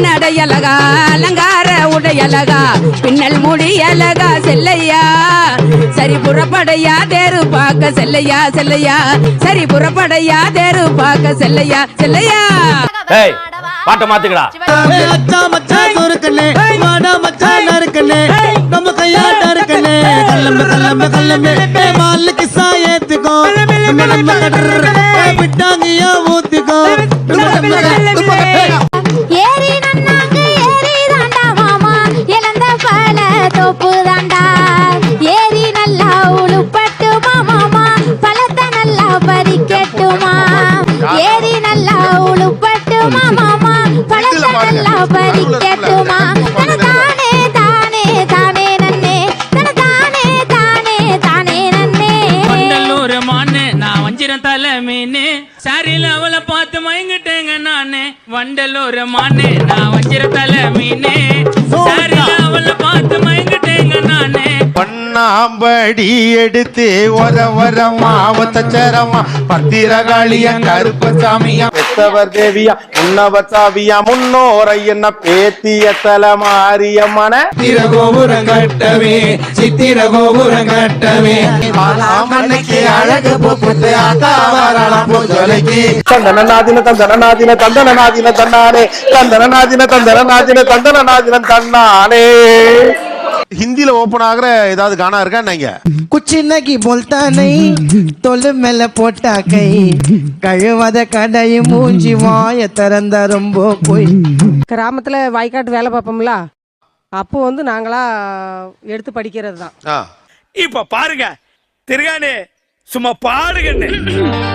நடையலகா அலங்கார உடையலகா பின்னல் முடியலகா செல்லையா சரி புறப்படையா தேரு பார்க்க செல்லையா செல்லையா சரி புறப்படையா தேரு பார்க்க செல்லையா செல்லையா. பாட்ட மாத்துக்கடா. அச்சா மச்சான் தூரக்கண்ணே மாடா மச்சான் நறுக்கண்ணே நம்ம கையாட்ட இருக்கண்ணே கல்லம்பு கல்லம்பு கல்லம்பு மால் கிசா ஏத்துக்கோ நம்ம கடற விட்டாங்கயா ஊத்திக்கோ ஏரி நன்னாங்க ஏரி தாண்டா மாமா இளந்த பல தோப்பு தாண்டா ஏரி நல்லா உளுப்பட்டுமா மாமா பழத்தை நல்லா பறிக்கட்டுமா ஏரி நல்லா உளுப்பட்டுமா மாமா பழத்தை நல்லா பறிக்கட்டுமா தானே தானே தானே நன்னே தானே தானே தானே நன்னே வண்டலூர் மானே நான் வஞ்சிரம் தலை மீனே சாரில அவளை பார்த்து மயங்கிட்டேங்க நானே வண்டலூர் மானே நான் வஞ்சிரம் தலை மீனே சாரில அவளை பார்த்து மயங்கிட்டேங்க நானே பண்ணாம்படி எடுத்து வர மாவத்தரமா பத்திரகாளிய கருப்பசாமியா பெத்தவர் தேவியா முன்னவர் சாவியா முன்னோரை என்ன பேத்திய தல மாரியம்மன கோபுரம் கட்டவே சித்திர கோபுரம் கட்டவே அழகு போட்டு ஆத்தாவரலாம் போஜலைக்கு தந்தனநாதின தந்தனநாதின தந்தனநாதின தன்னானே தந்தனநாதின தந்தனநாதின தந்தனநாதின தன்னானே. ஹிந்தில ஓபன் ஆகுற ஏதாவது கானா இருக்கா நீங்க? குச்சி நகி போல்தா நை தொல் மேல போட்டா கை கழுவத கடை மூஞ்சி வாய திறந்த ரொம்ப போய். கிராமத்துல வாய்க்காட்டு வேலை பார்ப்போம்ல, அப்போ வந்து நாங்களா எடுத்து படிக்கிறது தான். இப்ப பாருங்க திருகானே சும்மா பாடுங்க.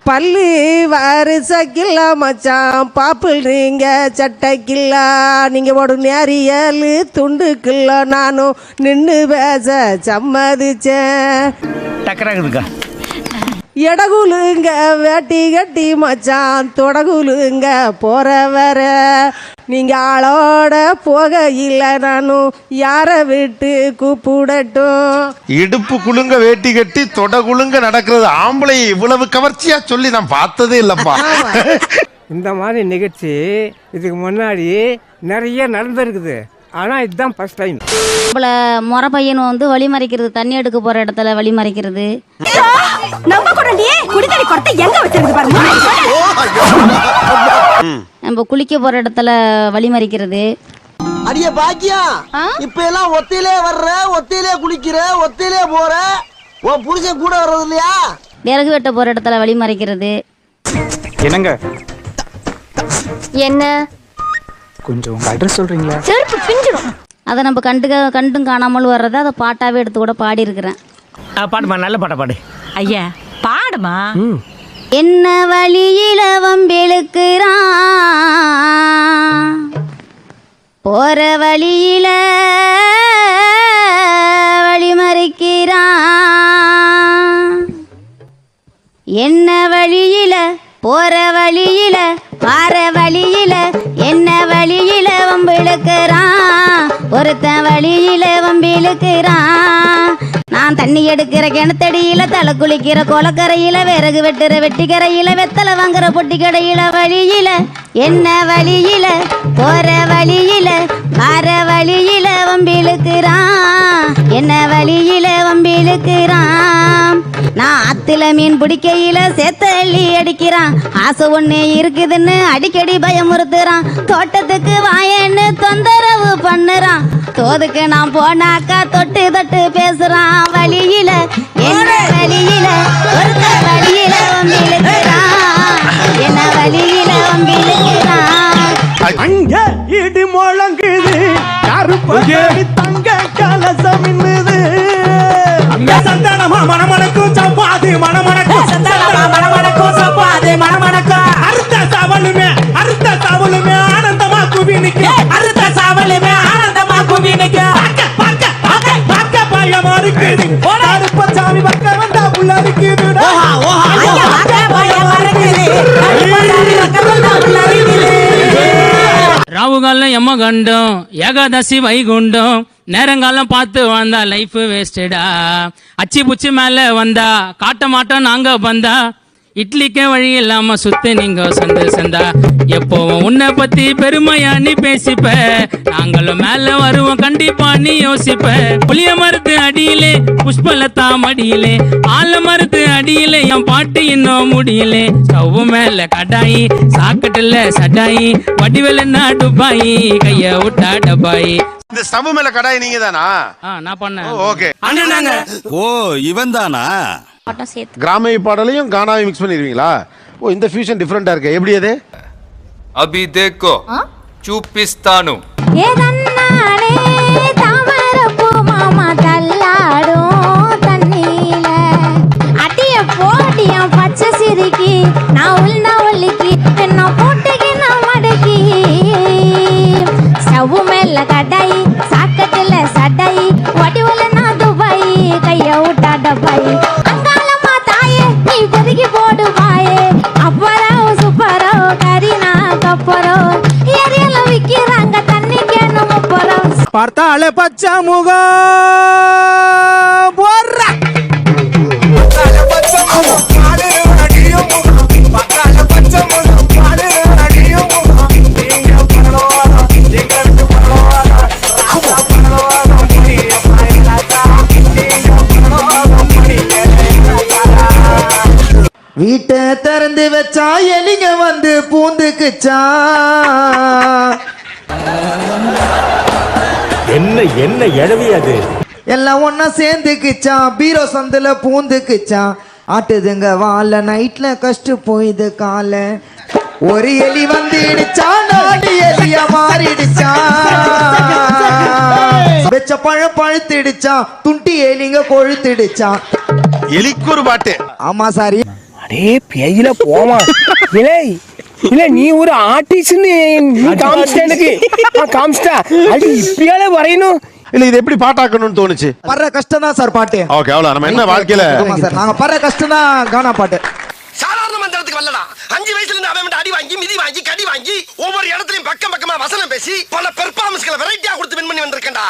பல்லு வருஷக்கில்லா மச்சான் பாப்பிள்றீங்க சட்டைக்கில்லா நீங்க ஒரு நேரியல் துண்டுக்கில்லா நானும் நின்று பேச சம்மதிச்சேன். டக்கராகுதுக்கா எடகுலுங்க வேட்டி கட்டி மச்சான் தொடகுலுங்க போற வர நீங்க ஆளோட போக இல்லை நானும் யார விட்டு கூப்பிடட்டும். இடுப்பு குலுங்க வேட்டி கட்டி தொட குலுங்க நடக்கிறது ஆம்பளை இவ்வளவு கவர்ச்சியா சொல்லி நான் பார்த்ததே இல்லப்பா. இந்த மாதிரி நிகழ்ச்சி இதுக்கு முன்னாடி நிறைய நடந்திருக்குது, ஆனா இதுதான் ஃபர்ஸ்ட் டைம். நம்மள முறை பையன் வந்து வழி மறைக்கிறது, தண்ணி எடுக்க போற இடத்துல வழி மறைக்கிறது. நம்ம குளிக்க போற இடத்துல வழி மறைக்கிறது. அடியே பாக்கியா, இப்ப எல்லாம் ஒத்தையிலே வர்ற, ஒத்தையிலே குளிக்கிற, ஒத்தையிலே போற, உன் புருஷன் கூட வர்றது இல்லையா? விறகு வெட்ட போற இடத்துல வழி மறைக்கிறது. என்னங்க என்ன கொஞ்சம் உங்க அட்ரஸ் சொல்றீங்களா? செருப்பு பிஞ்சிடும். அதை நம்ம கண்டும் காணாமல் வர்றதை அதை பாட்டாவே எடுத்து கூட பாடி இருக்கிறேன். பாடுமா, நல்ல பாட்டா பாடு. ஐயா பாடுமா. என்ன வழியில வம்பிழுக்கிறான் போற வழியில வழிமறிக்கிறான். என்ன வழியில போற வழியில வார வழியில என்ன வழியில வம்பிழுக்கிறான் ஒருத்தன் வழியில வம்பிழுக்கிறான். நான் தண்ணி எடுக்கிற கிணத்தடியில தலை குளிக்கிற கோலக்கரையில விறகு வெட்டுற வெட்டிக்கரையில வெத்தலை வாங்குற பொட்டி கடையில வழியில என்ன வழியில போற வழியில வார வழியில வம்பிழுக்கிறான் என்ன வழியில வம்பிழுக்கிறான். நான் ஆத்துல மீன் பிடிக்கையில சேத்தள்ளி அடிக்கிறான். ஆசை ஒண்ணு இருக்குதுன்னு அடிக்கடி பயமுறுத்துறான். தோட்டத்துக்கு வாயன்னு தொந்தரவு பண்ணுறான். தோதுக்கு நான் போனாக்கா தொட்டு தொட்டு பேசுறான். வழியில என்ன வழியில ஒருத்த வழியில வம்பிழுக்கிறான் என்ன வழியில வம்பிழுக்கிறான். அங்க இடி முழங்குது, கருப்படி தங்க கலசம் மின்னுது. சந்தானமா மணமணக்கும் சப்பாது மணமணக்கும் சந்தானமா மணமணக்கும் சப்பாது மணமணக்கும் அறுத்த சாவலுமே ஆனந்தமா குவினிக்கு அறுத்த சாவலுமே ஆனந்தமா குவினிக்கு பார்க்க பயமா இருக்குது கருப்பசாமி பக்க வந்தா உள்ள இருக்குது ராவுகாலம் எம்ம கண்டம் ஏகாதசி வைகுண்டம் நேரங்காலம் பார்த்து வந்தா லைஃப் வேஸ்டடா. அச்சி புச்சி மேல வந்தா காட்ட மாட்டோம் நாங்க வந்தா இட்லிக்க வழி இல்லாம சுத்து நீங்க சந்து சந்தா எப்போவும் உன்னை பத்தி பெருமையா நீ பேசிப்ப நாங்களும் மேல வருவோம் கண்டிப்பா நீ யோசிப்ப புளிய மரத்து அடியிலே புஷ்பலதா மடியிலே ஆல மரத்து அடியிலே என் பாட்டு இன்னும் முடியலே ஸ்டவ் மேல கடாயி சாக்கட்டுல சடாயி வடிவெல டுபாயி கைய விட்டா டபாயி. இந்த ஸ்டவ் மேல கடாய் நீங்க தானா? நான் பண்ணேன். ஓகே. ஓ இவன் தானா? பாட்டம் சேர்த்து கிராமிய பாடலையும் கானாவையும் மிக்ஸ் பண்ணிடுவீங்களா? ஓ இந்த ஃபியூஷன் டிஃபரெண்டா இருக்கு. எப்படி அது? అభి దేకో చూపిస్తాను. ஏதன்னாலே தாமரப்பூ மாமா தள்ளாடும் தண்ணியில அடிய போடிய பச்சை சிரிக்கி நான் உள்ள ஒல்லிக்கி என்ன போட்டுக்கி நான் மடக்கி ஸ்டவ் மேல கடாயி சாக்கட்டுல சடாயி வடிவுல நான் துபாயி கைய விட்டா டபாயி அங்காளம்மா தாயே நீ பெருகி போடு வாயே அப்பறோ சுப்பரோ கரீனா கப்பரோ ஏரியல விக்கிறாங்க தண்ணி கேனும் போறோம் பார்த்தாலே பச்சை முகம் போடுற வீட்டை திறந்து வச்சா எலிங்க வந்து பூந்துக்குச்சா என்ன எழவி அது? எல்லாம் ஒன்னா சேர்ந்துக்குச்சான் பீரோ சந்துல பூந்துக்குச்சான் ஆட்டுதுங்க வாழ நைட்ல கஷ்டு போயுது கால ஒரு எலி வந்து இடிச்சா நாலு எலியா மாறிடுச்சான் வெச்ச பழம் பழுத்திடுச்சான் துண்டி எலிங்க கொழுத்திடுச்சான் எலிக்கு ஒரு பாட்டு. ஆமா சாரி அடே பேயில போமா இல்லை இல்ல நீ ஒரு ஆர்டிஸ்ட்னு நீ காமிச்சிட்ட எனக்கு காமிச்சிட்டா அது இப்பயால வரையணும். இல்ல இது எப்படி பாட்டாக்கணும்னு தோணுச்சு? படுற கஷ்டம் தான் சார் பாட்டு. ஓகே அவ்வளவு நம்ம என்ன வாழ்க்கையில சார் நாங்க படுற கஷ்டம் தான் கானா பாட்டு. சாதாரண மந்திரத்துக்கு வரலடா. 5 வயசுல இருந்து அவன் அடி வாங்கி மிதி வாங்கி கடி வாங்கி ஒவ்வொரு இடத்துலயும் பக்கம் பக்கமா வசனம் பேசி பல பெர்ஃபார்மன்ஸ்களை வெரைட்டியா கொடுத்து வின் பண்ணி வந்திருக்கேன்டா.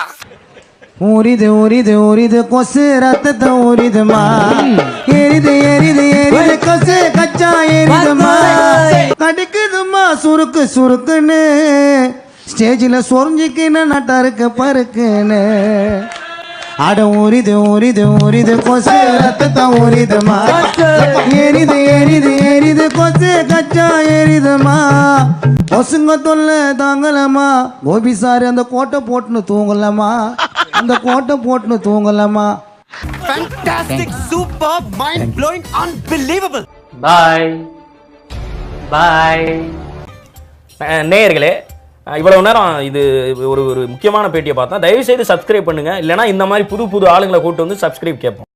ஊரிது ஊரிது ஊரிது கொசு ரத்தத்தை ஊரிதுமா எரிது எரிது எரிது கொசு கச்சா எரிதுமா கடிக்குதுமா சுருக்கு சுருக்குன்னு ஸ்டேஜில் சொரிஞ்சிக்கின்னு நட்டாருக்கு பருக்குன்னு அட ஊரிது ஊரிது ஊரிது கொசு ரத்தத்தை ஊரிதுமா எரிது எரிது எரிது கொசு கச்சா எரிதுமா கொசுங்க தொல்லை தாங்கலமா கோபி சார் அந்த கோட்டை போட்டுன்னு தூங்கலாமா அந்த கோட்டை போட்டுன்னு தூங்கலாமா. Fantastic, super, mind blowing, unbelievable. பாய் பாய். நேயர்களே இவ்வளவு நேரம் இது ஒரு முக்கியமான பேட்டியை பார்த்தா தயவு செய்து சப்ஸ்கிரைப் பண்ணுங்க. இல்லைனா இந்த மாதிரி புது புது ஆளுங்களை கூட்டு வந்து சப்ஸ்கிரைப் கேட்போம்.